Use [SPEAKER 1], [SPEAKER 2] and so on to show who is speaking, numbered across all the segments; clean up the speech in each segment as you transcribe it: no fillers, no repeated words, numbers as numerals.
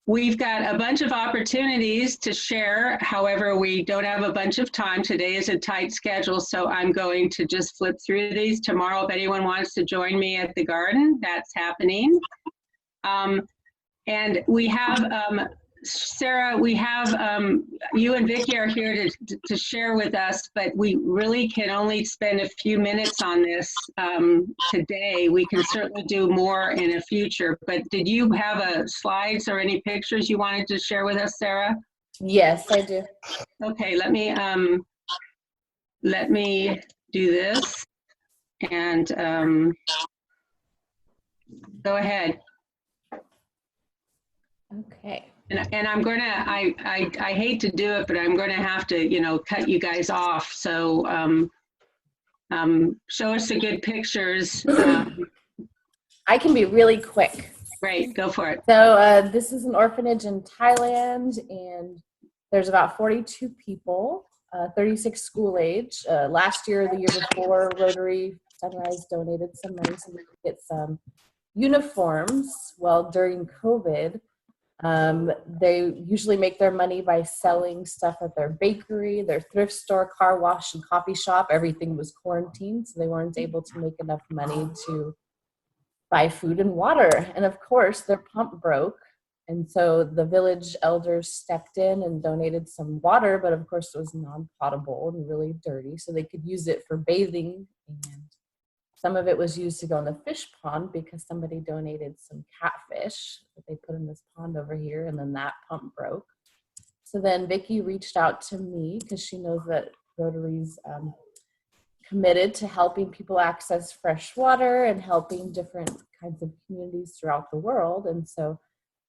[SPEAKER 1] we've got a bunch of opportunities to share. However, we don't have a bunch of time. Today is a tight schedule, so I'm going to just flip through these. Tomorrow, if anyone wants to join me at the garden, that's happening. And we have, Sarah, we have, you and Vicki are here to share with us, but we really can only spend a few minutes on this today. We can certainly do more in the future, but did you have slides or any pictures you wanted to share with us, Sarah?
[SPEAKER 2] Yes, I do.
[SPEAKER 1] Okay, let me do this and go ahead.
[SPEAKER 2] Okay.
[SPEAKER 1] And I'm gonna, I hate to do it, but I'm gonna have to, you know, cut you guys off. So show us the good pictures.
[SPEAKER 2] I can be really quick.
[SPEAKER 1] Great, go for it.
[SPEAKER 2] So this is an orphanage in Thailand, and there's about 42 people, 36 school age. Last year, the year before, Rotary Sunrise donated some money so we could get some uniforms. Well, during COVID, they usually make their money by selling stuff at their bakery, their thrift store, car wash, and coffee shop. Everything was quarantined, so they weren't able to make enough money to buy food and water. And of course, their pump broke. And so the village elders stepped in and donated some water, but of course it was non-potable and really dirty, so they could use it for bathing. And some of it was used to go in the fish pond because somebody donated some catfish that they put in this pond over here, and then that pump broke. So then Vicki reached out to me because she knows that Rotary's committed to helping people access fresh water and helping different kinds of communities throughout the world. And so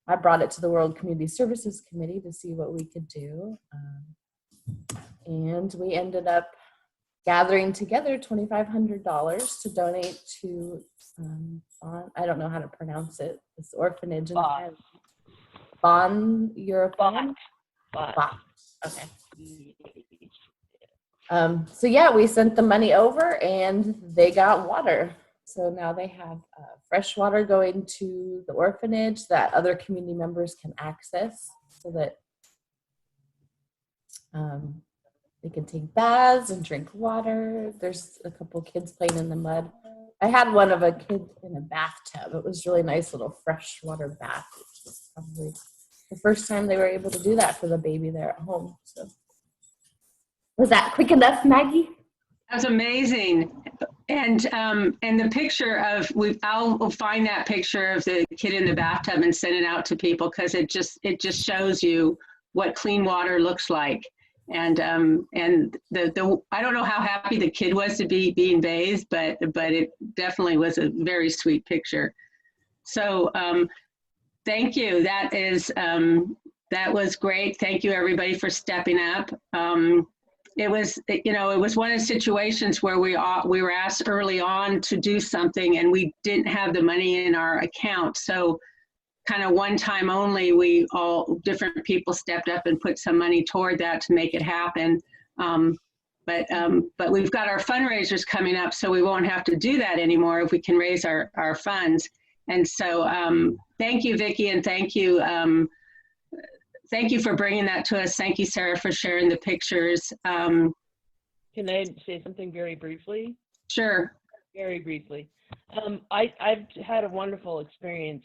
[SPEAKER 2] I brought it to the World Community Services Committee to see what we could do. And we ended up gathering together $2,500 to donate to, I don't know how to pronounce it, this orphanage in Thailand. Bon Europe. Okay. So yeah, we sent the money over and they got water. So now they have fresh water going to the orphanage that other community members can access so that they can take baths and drink water. There's a couple kids playing in the mud. I had one of a kid in a bathtub. It was really nice little freshwater bath, which was probably the first time they were able to do that for the baby there at home. So was that quick enough, Maggie?
[SPEAKER 1] That's amazing. And the picture of, I'll find that picture of the kid in the bathtub and send it out to people because it just shows you what clean water looks like. And the I don't know how happy the kid was to be being bathed, but it definitely was a very sweet picture. So thank you. That was great. Thank you everybody for stepping up. It was, you know, it was one of the situations where we were asked early on to do something and we didn't have the money in our account. So kind of one time only, different people stepped up and put some money toward that to make it happen. But we've got our fundraisers coming up, so we won't have to do that anymore if we can raise our funds. And so thank you, Vicki, and thank you for bringing that to us. Thank you, Sarah, for sharing the pictures.
[SPEAKER 3] Can I say something very briefly?
[SPEAKER 1] Sure.
[SPEAKER 3] Very briefly. I've had a wonderful experience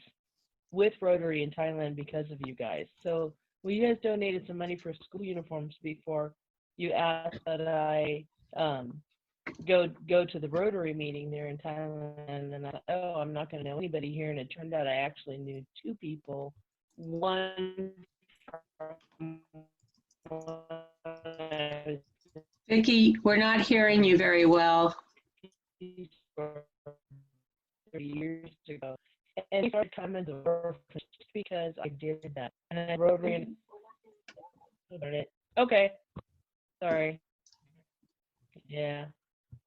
[SPEAKER 3] with Rotary in Thailand because of you guys. So you guys donated some money for school uniforms before you asked that I go to the Rotary meeting there in Thailand, and I thought, oh, I'm not going to know anybody here, and it turned out I actually knew two people. One
[SPEAKER 1] Vicki, we're not hearing you very well.
[SPEAKER 3] 30 years ago, and he started coming to work just because I did that, and I wrote in. Okay, sorry. Yeah,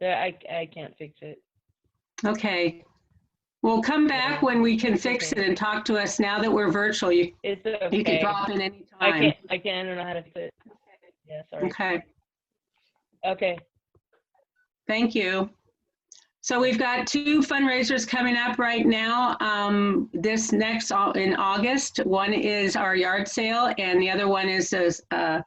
[SPEAKER 3] I can't fix it.
[SPEAKER 1] Okay. We'll come back when we can fix it and talk to us. Now that we're virtual,
[SPEAKER 3] it's okay.
[SPEAKER 1] You can drop in any time.
[SPEAKER 3] I don't know how to fix it. Yeah, sorry.
[SPEAKER 1] Okay.
[SPEAKER 3] Okay.
[SPEAKER 1] Thank you. So we've got 2 fundraisers coming up right now. This next in August, one is our yard sale and the other one is a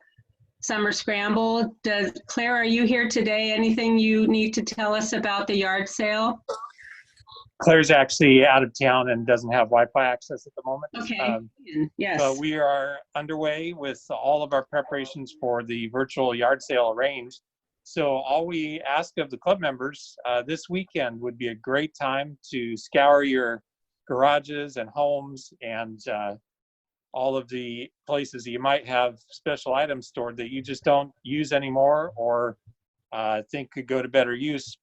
[SPEAKER 1] summer scramble. Claire, are you here today? Anything you need to tell us about the yard sale?
[SPEAKER 4] Claire's actually out of town and doesn't have Wi-Fi access at the moment.
[SPEAKER 1] Okay, yes.
[SPEAKER 4] But we are underway with all of our preparations for the virtual yard sale arranged. So all we ask of the club members this weekend would be a great time to scour your garages and homes and all of the places you might have special items stored that you just don't use anymore or think could go to better use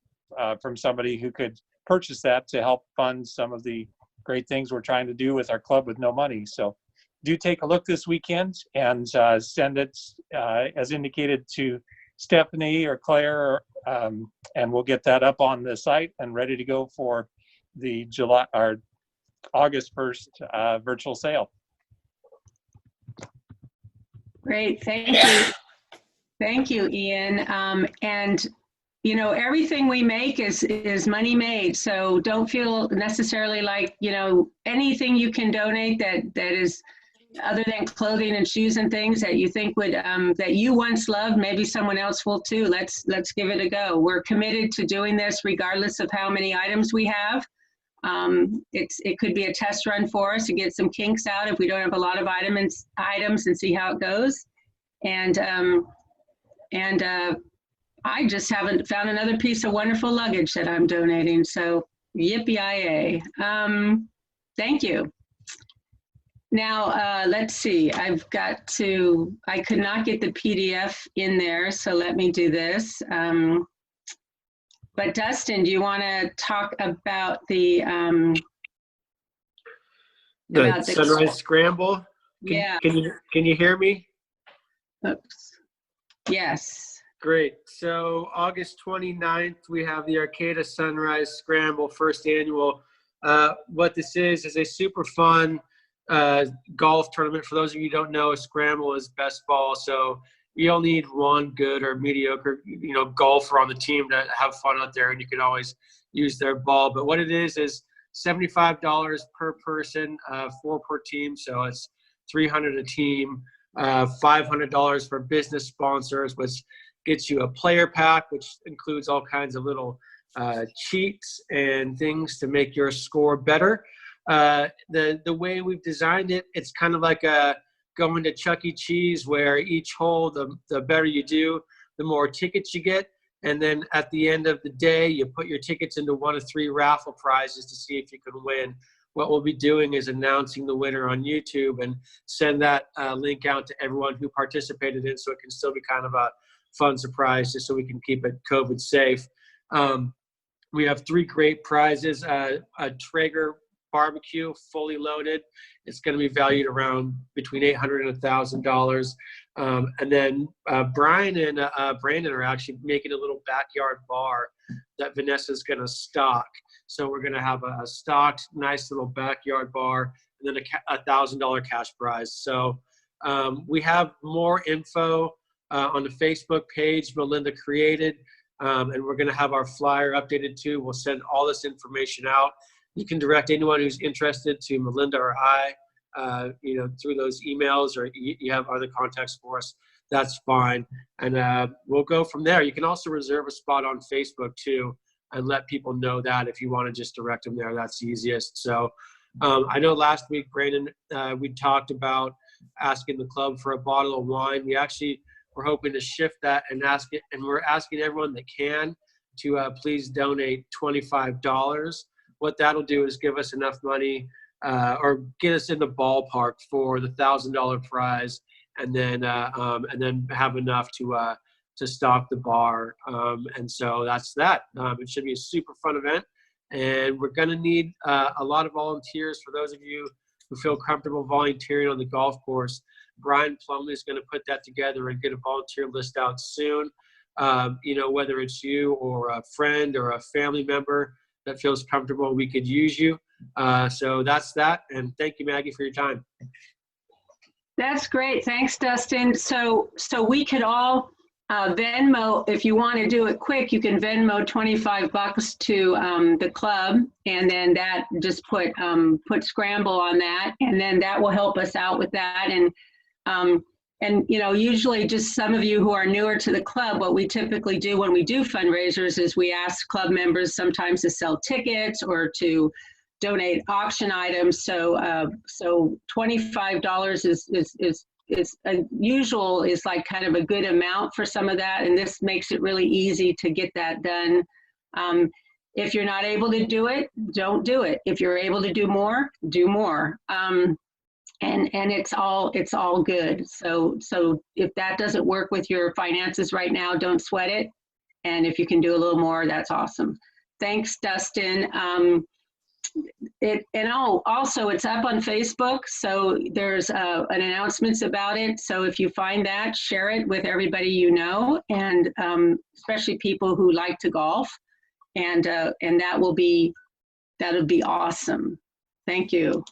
[SPEAKER 4] from somebody who could purchase that to help fund some of the great things we're trying to do with our club with no money. So do take a look this weekend and send it as indicated to Stephanie or Claire, and we'll get that up on the site and ready to go for the August 1st virtual sale.
[SPEAKER 1] Great, thank you. Thank you, Ian. And you know, everything we make is money made. So don't feel necessarily like, you know, anything you can donate that is other than clothing and shoes and things that you think would, that you once loved, maybe someone else will too. Let's give it a go. We're committed to doing this regardless of how many items we have. It could be a test run for us to get some kinks out if we don't have a lot of items and see how it goes. And I just haven't found another piece of wonderful luggage that I'm donating. So yippee-yi-yay. Thank you. Now, let's see, I could not get the PDF in there, so let me do this. But Dustin, do you want to talk about the
[SPEAKER 5] Sunrise Scramble?
[SPEAKER 1] Yeah.
[SPEAKER 5] Can you hear me?
[SPEAKER 1] Oops. Yes.
[SPEAKER 5] Great. So August 29th, we have the Arcata Sunrise Scramble, first annual. What this is a super fun golf tournament. For those of you who don't know, a scramble is best ball. So you only need one good or mediocre, golfer on the team to have fun out there, and you can always use their ball. But what it is $75 per person, 4 per team. So it's $300 a team, $500 for business sponsors, which gets you a player pack, which includes all kinds of little cheats and things to make your score better. The way we've designed it, it's kind of like going to Chuck E. Cheese, where each hole, the better you do, the more tickets you get. And then at the end of the day, you put your tickets into one of 3 raffle prizes to see if you can win. What we'll be doing is announcing the winner on YouTube and send that link out to everyone who participated in, so it can still be kind of a fun surprise, just so we can keep it COVID safe. We have 3 great prizes, a Traeger barbecue, fully loaded. It's going to be valued around between $800 and $1,000. And then Brian and Brandon are actually making a little backyard bar that Vanessa's going to stock. So we're going to have a stocked, nice little backyard bar, and then a $1,000 cash prize. So we have more info on the Facebook page Melinda created, and we're going to have our flyer updated too. We'll send all this information out. You can direct anyone who's interested to Melinda or I, through those emails, or you have other contacts for us. That's fine, and we'll go from there. You can also reserve a spot on Facebook too, and let people know that if you want to just direct them there. That's the easiest. So I know last week, Brandon, we talked about asking the club for a bottle of wine. We're hoping to shift that and ask it, and we're asking everyone that can to please donate $25. What that'll do is give us enough money or get us in the ballpark for the $1,000 prize, and then have enough to stock the bar. And so that's that. It should be a super fun event, and we're going to need a lot of volunteers. For those of you who feel comfortable volunteering on the golf course, Brian Plumley is going to put that together and get a volunteer list out soon. Whether it's you or a friend or a family member that feels comfortable, we could use you. So that's that. And thank you, Maggie, for your time.
[SPEAKER 1] That's great. Thanks, Dustin. So we could all Venmo, if you want to do it quick, you can Venmo $25 to the club, and then that just put Scramble on that, and then that will help us out with that. And you know, usually just some of you who are newer to the club, what we typically do when we do fundraisers is we ask club members sometimes to sell tickets or to donate auction items. So so $25 is usual, is like kind of a good amount for some of that, and this makes it really easy to get that done. If you're not able to do it, don't do it. If you're able to do more, do more. And it's all good. So if that doesn't work with your finances right now, don't sweat it. And if you can do a little more, that's awesome. Thanks, Dustin. Also it's up on Facebook, so there's an announcements about it. So if you find that, share it with everybody you know, and especially people who like to golf, and that'll be awesome. Thank you.